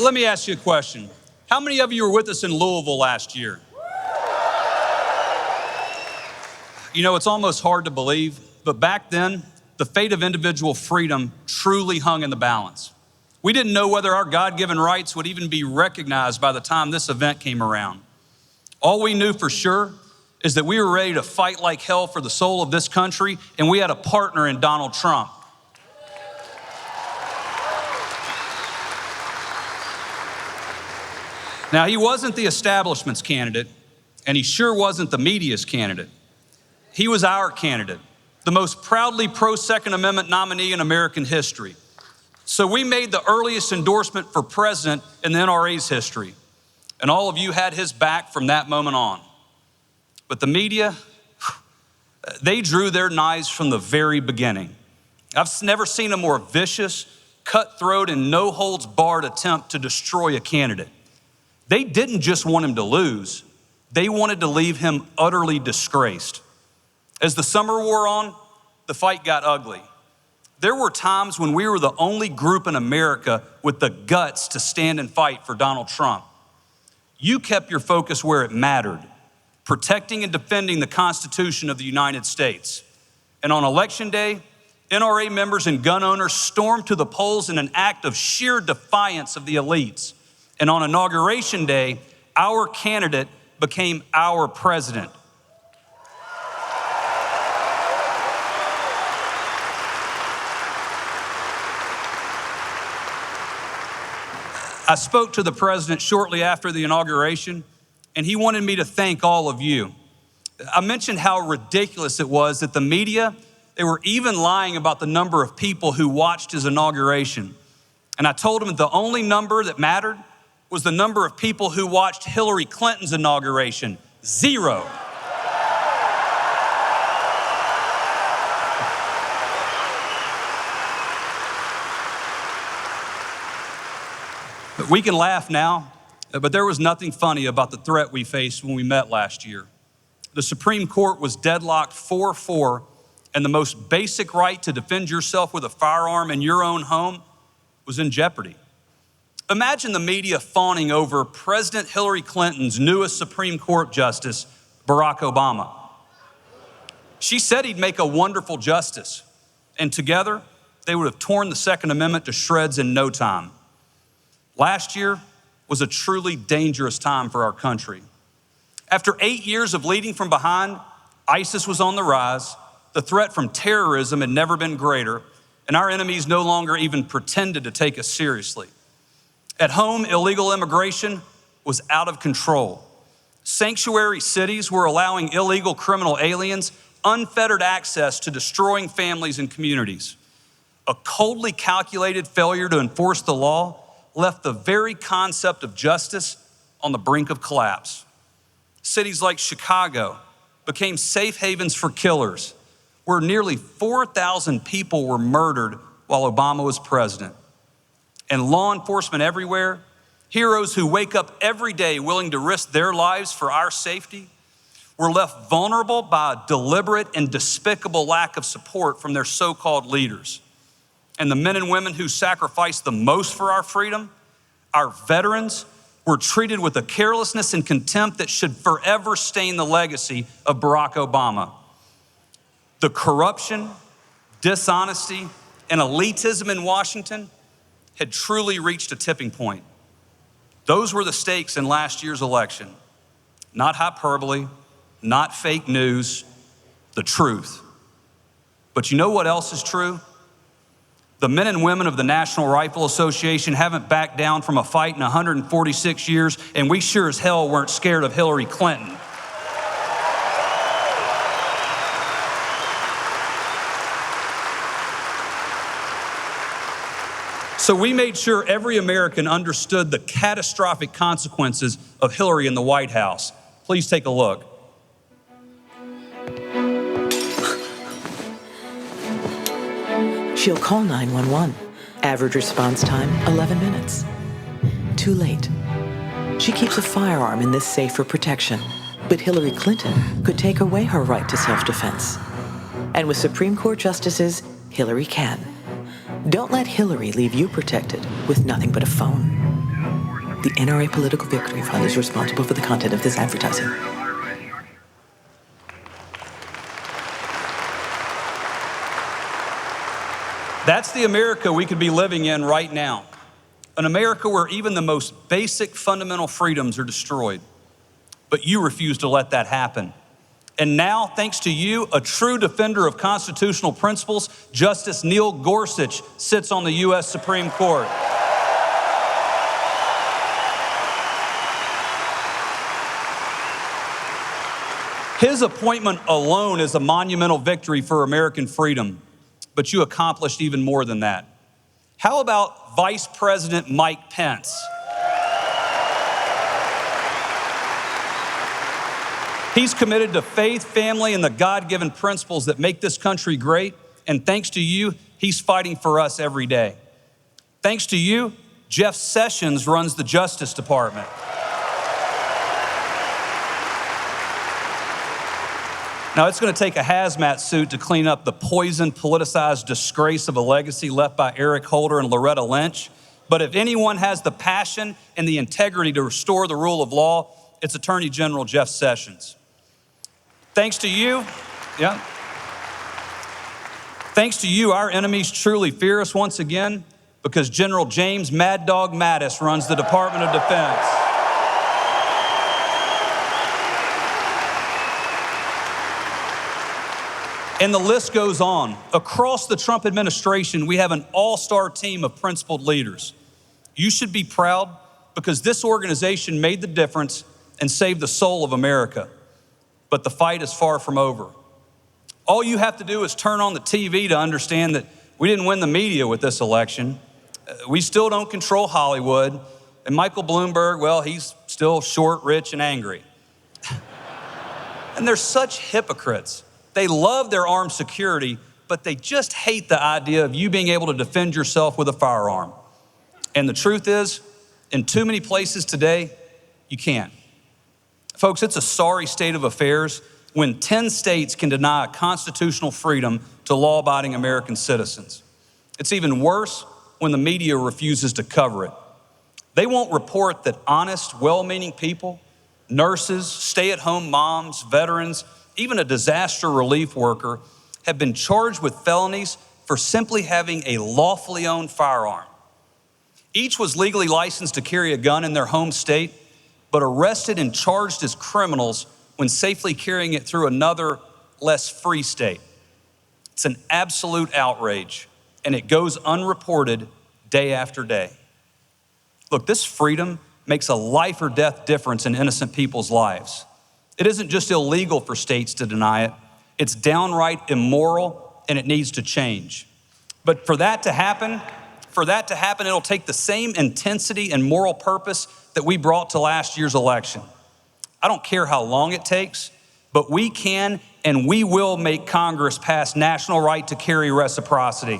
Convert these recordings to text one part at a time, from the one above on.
Let me ask you a question. How many of you were with us in Louisville last year? You know, it's almost hard to believe, but back then, the fate of individual freedom truly hung in the balance. We didn't know whether our God-given rights would even be recognized by the time this event came around. All we knew for sure is that we were ready to fight like hell for the soul of this country, and we had a partner in Donald Trump. Now, he wasn't the establishment's candidate, and he sure wasn't the media's candidate. He was our candidate, the most proudly pro-Second Amendment nominee in American history. So we made the earliest endorsement for president in the NRA's history, and all of you had his back from that moment on. But the media, they drew their knives from the very beginning. I've never seen a more vicious, cutthroat, and no-holds-barred attempt to destroy a candidate. They didn't just want him to lose, they wanted to leave him utterly disgraced. As the summer wore on, the fight got ugly. There were times when we were the only group in America with the guts to stand and fight for Donald Trump. You kept your focus where it mattered, protecting and defending the Constitution of the United States. And on Election Day, NRA members and gun owners stormed to the polls in an act of sheer defiance of the elites. And on Inauguration Day, our candidate became our president. I spoke to the president shortly after the inauguration, and he wanted me to thank all of you. I mentioned how ridiculous it was that the media, they were even lying about the number of people who watched his inauguration. And I told him that the only number that mattered was the number of people who watched Hillary Clinton's inauguration, 0. We can laugh now, but there was nothing funny about the threat we faced when we met last year. The Supreme Court was deadlocked 4-4, and the most basic right to defend yourself with a firearm in your own home was in jeopardy. Imagine the media fawning over President Hillary Clinton's newest Supreme Court justice, Barack Obama. She said he'd make a wonderful justice, and together they would have torn the Second Amendment to shreds in no time. Last year was a truly dangerous time for our country. After 8 years of leading from behind, ISIS was on the rise, the threat from terrorism had never been greater, and our enemies no longer even pretended to take us seriously. At home, illegal immigration was out of control. Sanctuary cities were allowing illegal criminal aliens unfettered access to destroying families and communities. A coldly calculated failure to enforce the law left the very concept of justice on the brink of collapse. Cities like Chicago became safe havens for killers, where nearly 4,000 people were murdered while Obama was president. And law enforcement everywhere, heroes who wake up every day willing to risk their lives for our safety, were left vulnerable by a deliberate and despicable lack of support from their so-called leaders. And the men and women who sacrificed the most for our freedom, our veterans, were treated with a carelessness and contempt that should forever stain the legacy of Barack Obama. The corruption, dishonesty, and elitism in Washington had truly reached a tipping point. Those were the stakes in last year's election. Not hyperbole, not fake news, the truth. But you know what else is true? The men and women of the National Rifle Association haven't backed down from a fight in 146 years, and we sure as hell weren't scared of Hillary Clinton. So we made sure every American understood the catastrophic consequences of Hillary in the White House. Please take a look. She'll call 911. Average response time, 11 minutes. Too late. She keeps a firearm in this safe for protection, but Hillary Clinton could take away her right to self-defense. And with Supreme Court justices, Hillary can. Don't let Hillary leave you protected with nothing but a phone. The NRA Political Victory Fund is responsible for the content of this advertising. That's the America we could be living in right now. An America where even the most basic fundamental freedoms are destroyed. But you refuse to let that happen. And now, thanks to you, a true defender of constitutional principles, Justice Neil Gorsuch sits on the U.S. Supreme Court. His appointment alone is a monumental victory for American freedom, but you accomplished even more than that. How about Vice President Mike Pence? He's committed to faith, family, and the God-given principles that make this country great, and thanks to you, he's fighting for us every day. Thanks to you, Jeff Sessions runs the Justice Department. Now, it's going to take a hazmat suit to clean up the poisoned, politicized disgrace of a legacy left by Eric Holder and Loretta Lynch. But if anyone has the passion and the integrity to restore the rule of law, it's Attorney General Jeff Sessions. Thanks to you, Thanks to you, our enemies truly fear us once again because General James Mad Dog Mattis runs the Department of Defense. And the list goes on. Across the Trump administration, we have an all-star team of principled leaders. You should be proud because this organization made the difference and saved the soul of America. But the fight is far from over. All you have to do is turn on the TV to understand that we didn't win the media with this election. We still don't control Hollywood. And Michael Bloomberg, well, he's still short, rich, and angry. And they're such hypocrites. They love their armed security, but they just hate the idea of you being able to defend yourself with a firearm. And the truth is, in too many places today, you can't. Folks, it's a sorry state of affairs when 10 states can deny constitutional freedom to law-abiding American citizens. It's even worse when the media refuses to cover it. They won't report that honest, well-meaning people, nurses, stay-at-home moms, veterans, even a disaster relief worker, have been charged with felonies for simply having a lawfully owned firearm. Each was legally licensed to carry a gun in their home state, but arrested and charged as criminals when safely carrying it through another, less free state. It's an absolute outrage, and it goes unreported day after day. Look, this freedom makes a life or death difference in innocent people's lives. It isn't just illegal for states to deny it. It's downright immoral, and it needs to change. But for that to happen, it'll take the same intensity and moral purpose that we brought to last year's election. I don't care how long it takes, but we can and we will make Congress pass national right to carry reciprocity.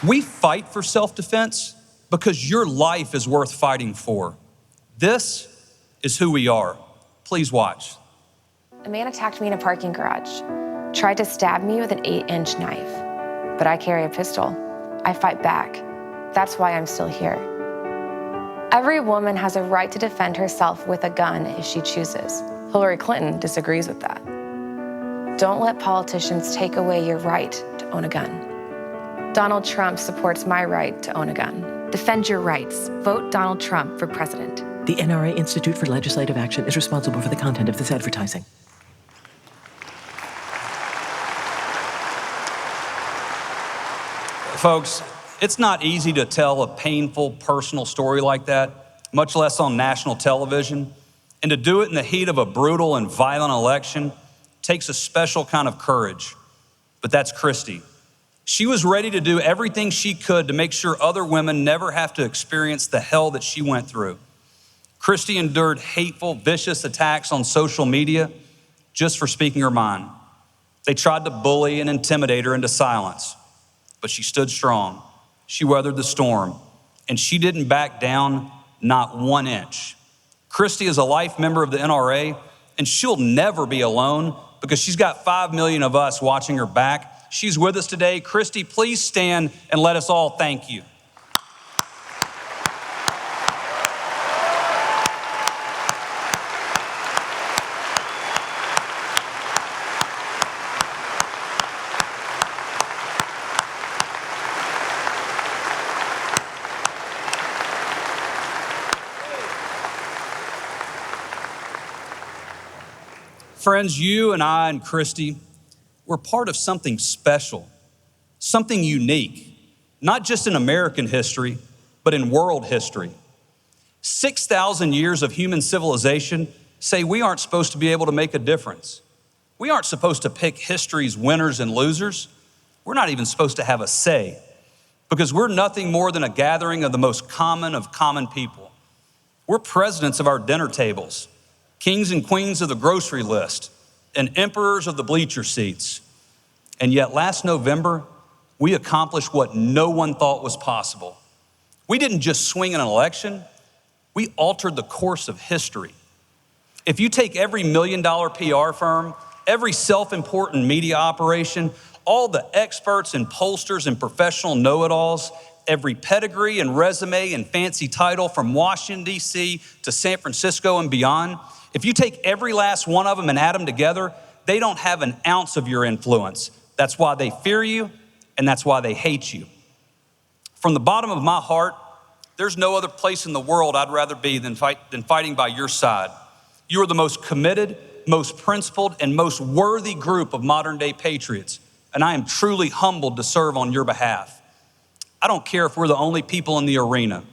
We fight for self-defense because your life is worth fighting for. This is who we are. Please watch. A man attacked me in a parking garage, tried to stab me with an 8-inch knife, but I carry a pistol. I fight back. That's why I'm still here. Every woman has a right to defend herself with a gun if she chooses. Hillary Clinton disagrees with that. Don't let politicians take away your right to own a gun. Donald Trump supports my right to own a gun. Defend your rights. Vote Donald Trump for president. The NRA Institute for Legislative Action is responsible for the content of this advertising. Folks, it's not easy to tell a painful personal story like that, much less on national television. And to do it in the heat of a brutal and violent election takes a special kind of courage. But that's Christy. She was ready to do everything she could to make sure other women never have to experience the hell that she went through. Christy endured hateful, vicious attacks on social media just for speaking her mind. They tried to bully and intimidate her into silence, but she stood strong. She weathered the storm, and she didn't back down, not 1 inch. Christy is a life member of the NRA, and she'll never be alone because she's got 5 million of us watching her back. She's with us today. Christy, please stand and let us all thank you. Friends, you and I and Christy, we're part of something special, something unique, not just in American history, but in world history. 6,000 years of human civilization say we aren't supposed to be able to make a difference. We aren't supposed to pick history's winners and losers. We're not even supposed to have a say, because we're nothing more than a gathering of the most common of common people. We're presidents of our dinner tables, kings and queens of the grocery list, and emperors of the bleacher seats. And yet last November, we accomplished what no one thought was possible. We didn't just swing an election, we altered the course of history. If you take every $1 million PR firm, every self-important media operation, all the experts and pollsters and professional know-it-alls, every pedigree and resume and fancy title from Washington, D.C. to San Francisco and beyond, if you take every last one of them and add them together, they don't have an ounce of your influence. That's why they fear you, and that's why they hate you. From the bottom of my heart, there's no other place in the world I'd rather be than fighting by your side. You are the most committed, most principled, and most worthy group of modern-day patriots, and I am truly humbled to serve on your behalf. I don't care if we're the only people in the arena.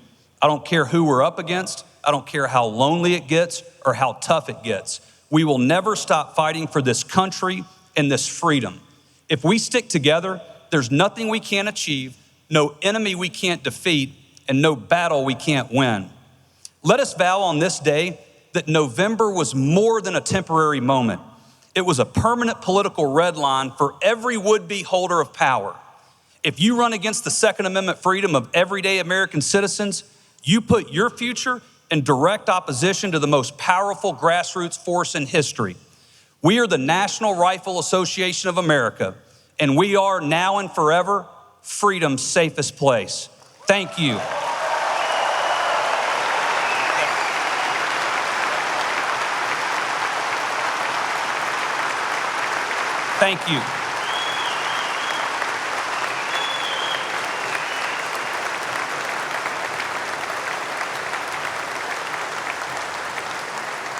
I don't care who we're up against. I don't care how lonely it gets or how tough it gets. We will never stop fighting for this country and this freedom. If we stick together, there's nothing we can't achieve, no enemy we can't defeat, and no battle we can't win. Let us vow on this day that November was more than a temporary moment. It was a permanent political red line for every would-be holder of power. If you run against the Second Amendment freedom of everyday American citizens, you put your future in direct opposition to the most powerful grassroots force in history. We are the National Rifle Association of America, and we are now and forever freedom's safest place. Thank you. Thank you.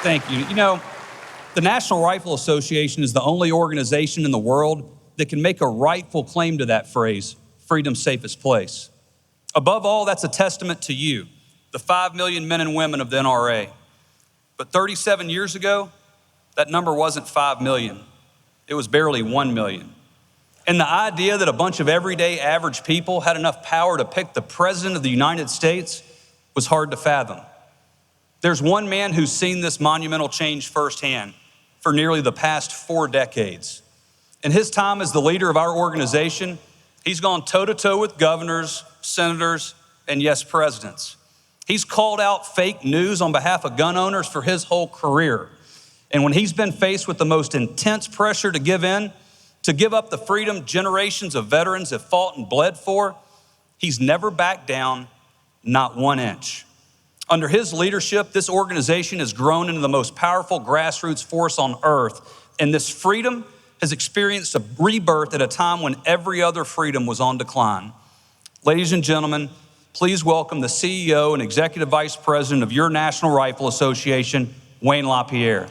Thank you. You know, the National Rifle Association is the only organization in the world that can make a rightful claim to that phrase, freedom's safest place. Above all, that's a testament to you, the 5 million men and women of the NRA. But 37 years ago, that number wasn't 5 million. It was barely 1 million. And the idea that a bunch of everyday average people had enough power to pick the president of the United States was hard to fathom. There's one man who's seen this monumental change firsthand for nearly the past 4 decades. In his time as the leader of our organization, he's gone toe-to-toe with governors, senators, and yes, presidents. He's called out fake news on behalf of gun owners for his whole career. And when he's been faced with the most intense pressure to give in, to give up the freedom generations of veterans have fought and bled for, he's never backed down, not 1 inch. Under his leadership, this organization has grown into the most powerful grassroots force on earth, and this freedom has experienced a rebirth at a time when every other freedom was on decline. Ladies and gentlemen, please welcome the CEO and Executive Vice President of your National Rifle Association, Wayne LaPierre.